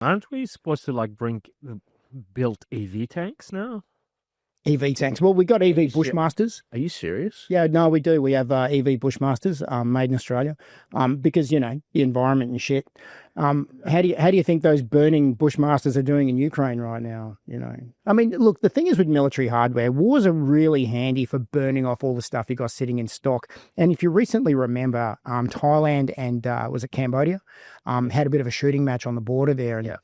Aren't we supposed to like bring built EV tanks now? EV tanks. Well, we got EV Bushmasters. Are you serious? Yeah, no, we do. We have EV Bushmasters made in Australia because, the environment and shit. How do you think those burning Bushmasters are doing in Ukraine right now? I mean, look, the thing is with military hardware, wars are really handy for burning off all the stuff you got sitting in stock. And if you recently remember, Thailand and was it Cambodia had a bit of a shooting match on the border there. And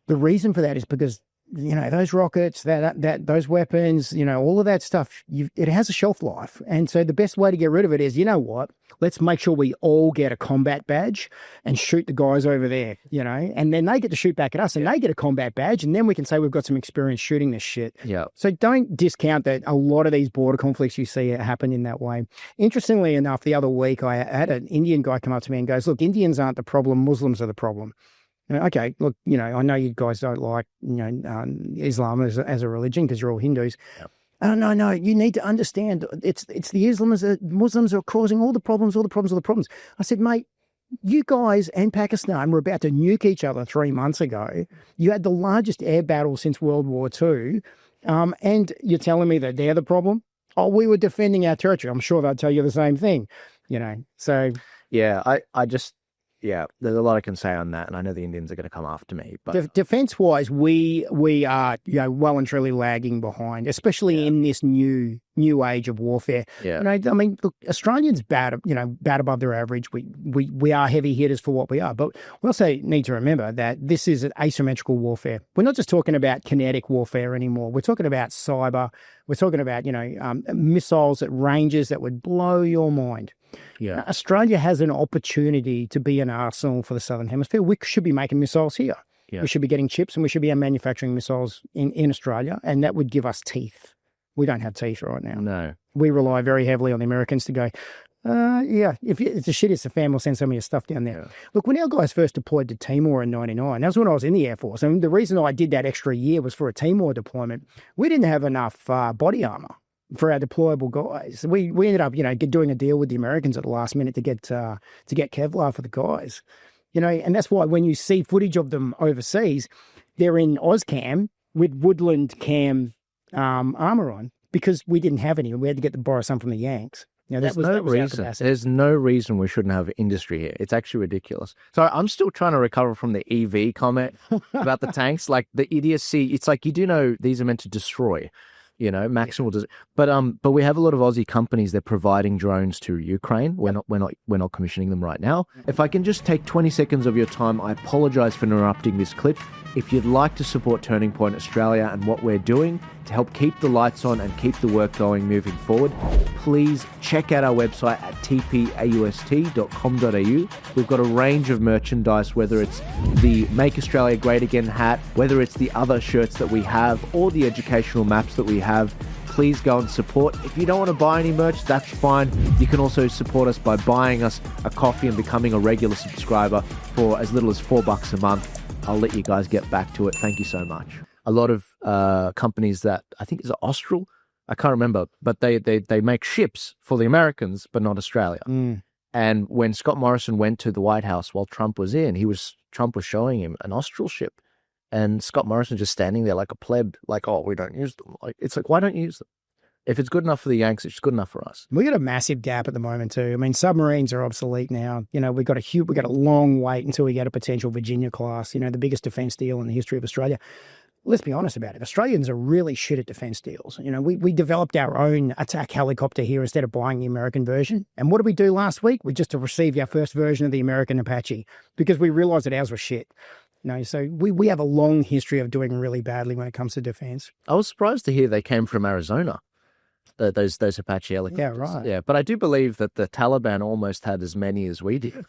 the reason for that is because those rockets, those weapons, all of that stuff, it has a shelf life. And so the best way to get rid of it is, let's make sure we all get a combat badge and shoot the guys over there, and then they get to shoot back at us and they get a combat badge. And then we can say we've got some experience shooting this shit. Yeah. So don't discount that a lot of these border conflicts you see happen in that way. Interestingly enough, the other week I had an Indian guy come up to me and goes, look, Indians aren't the problem, Muslims are the problem. Okay, look, I know you guys don't like, Islam as a religion because you're all Hindus. Yep. Oh, no, you need to understand it's the Muslims are causing all the problems. I said, mate, you guys and Pakistan were about to nuke each other 3 months ago. You had the largest air battle since World War II. And you're telling me that they're the problem? Oh, we were defending our territory. I'm sure they'll tell you the same thing, so. Yeah, there's a lot I can say on that, and I know the Indians are going to come after me. But defense-wise, we are well and truly lagging behind, especially in this new age of warfare. Yeah. I mean, look, Australians bad above their average. We are heavy hitters for what we are, but we also need to remember that this is an asymmetrical warfare. We're not just talking about kinetic warfare anymore. We're talking about cyber. We're talking about missiles at ranges that would blow your mind. Yeah. Australia has an opportunity to be an arsenal for the Southern Hemisphere. We should be making missiles here. Yeah. We should be getting chips and we should be manufacturing missiles in Australia, and that would give us teeth. We don't have teeth right now. No. We rely very heavily on the Americans to go, if it's the shit, it's the fan, we'll send some of your stuff down there. Yeah. Look, when our guys first deployed to Timor in 99, that was when I was in the Air Force. And the reason I did that extra year was for a Timor deployment. We didn't have enough body armor for our deployable guys. We ended up, doing a deal with the Americans at the last minute to get Kevlar for the guys. And that's why when you see footage of them overseas, they're in OzCam with Woodland Cam armor on because we didn't have any. We had to borrow some from the Yanks. There's no reason we shouldn't have industry here. It's actually ridiculous. So I'm still trying to recover from the EV comment about the tanks, like the idiocy. It's like, these are meant to destroy. Maximal does, but we have a lot of Aussie companies. They're providing drones to Ukraine. We're not commissioning them right now. If I can just take 20 seconds of your time, I apologize for interrupting this clip. If you'd like to support Turning Point Australia and what we're doing to help keep the lights on and keep the work going moving forward, please check out our website at tpaust.com.au. We've got a range of merchandise, whether it's the Make Australia Great Again hat, whether it's the other shirts that we have, or the educational maps that we have. Please go and support. If you don't want to buy any merch, that's fine. You can also support us by buying us a coffee and becoming a regular subscriber for as little as $4 a month. I'll let you guys get back to it. Thank you so much. A lot of companies that I think is Austral, I can't remember, but they make ships for the Americans, but not Australia. Mm. And when Scott Morrison went to the White House while Trump was in, Trump was showing him an Austral ship, and Scott Morrison just standing there like a pleb, like, oh, we don't use them. Like, it's like, why don't you use them? If it's good enough for the Yanks, it's good enough for us. We got a massive gap at the moment too. I mean, submarines are obsolete now. We got a long wait until we get a potential Virginia class. The biggest defence deal in the history of Australia. Let's be honest about it. Australians are really shit at defence deals. We developed our own attack helicopter here instead of buying the American version. And what did we do last week? We just received our first version of the American Apache because we realised that ours was shit. So we have a long history of doing really badly when it comes to defence. I was surprised to hear they came from Arizona. Those Apache helicopters. Yeah, right. Yeah, but I do believe that the Taliban almost had as many as we did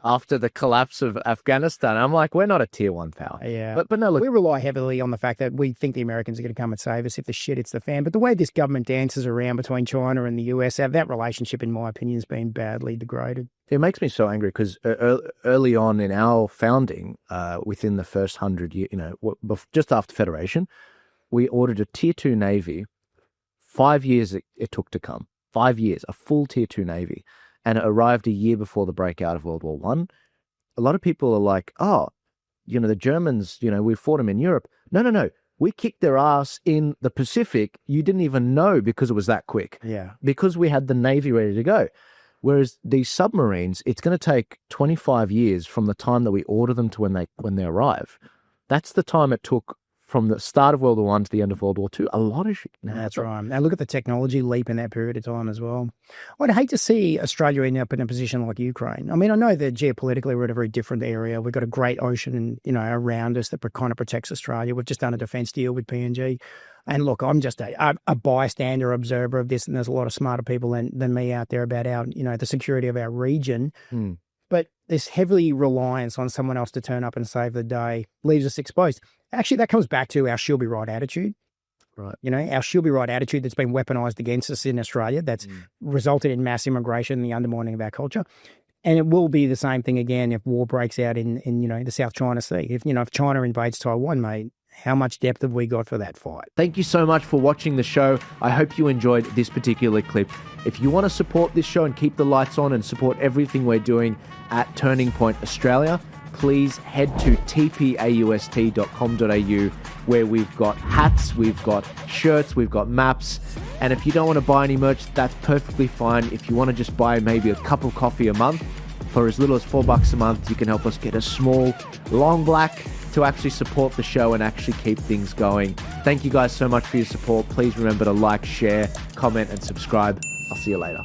after the collapse of Afghanistan. I'm like, we're not a tier 1 power. Yeah. But no, look. We rely heavily on the fact that we think the Americans are going to come and save us if the shit hits the fan. But the way this government dances around between China and the US, that relationship, in my opinion, has been badly degraded. It makes me so angry because early on in our founding, within the first 100 years, just after Federation, we ordered a tier 2 Navy. 5 years it took to come. 5 years, a full tier 2 Navy. And it arrived a year before the breakout of World War I. A lot of people are like, oh, the Germans, we fought them in Europe. No. We kicked their ass in the Pacific. You didn't even know because it was that quick. Yeah. Because we had the Navy ready to go. Whereas these submarines, it's going to take 25 years from the time that we order them to when they arrive. That's the time it took from the start of World War I to the end of World War II. A lot of shit. That's right. Now look at the technology leap in that period of time as well. I'd hate to see Australia end up in a position like Ukraine. I mean, I know that geopolitically we're in a very different area. We've got a great ocean, around us that kind of protects Australia. We've just done a defence deal with PNG. And look, I'm just a bystander observer of this, and there's a lot of smarter people than me out there about our, the security of our region. But this heavy reliance on someone else to turn up and save the day leaves us exposed. Actually, that comes back to our she'll be right attitude. Right. Our she'll be right attitude that's been weaponized against us in Australia, that's resulted in mass immigration and the undermining of our culture. And it will be the same thing again if war breaks out in the South China Sea. If China invades Taiwan, mate, how much depth have we got for that fight? Thank you so much for watching the show. I hope you enjoyed this particular clip. If you want to support this show and keep the lights on and support everything we're doing at Turning Point Australia, please head to tpaust.com.au, where we've got hats, we've got shirts, we've got maps. And if you don't want to buy any merch, that's perfectly fine. If you want to just buy maybe a cup of coffee a month, for as little as $4 a month, you can help us get a small, long black to actually support the show and actually keep things going. Thank you guys so much for your support. Please remember to like, share, comment, and subscribe. I'll see you later.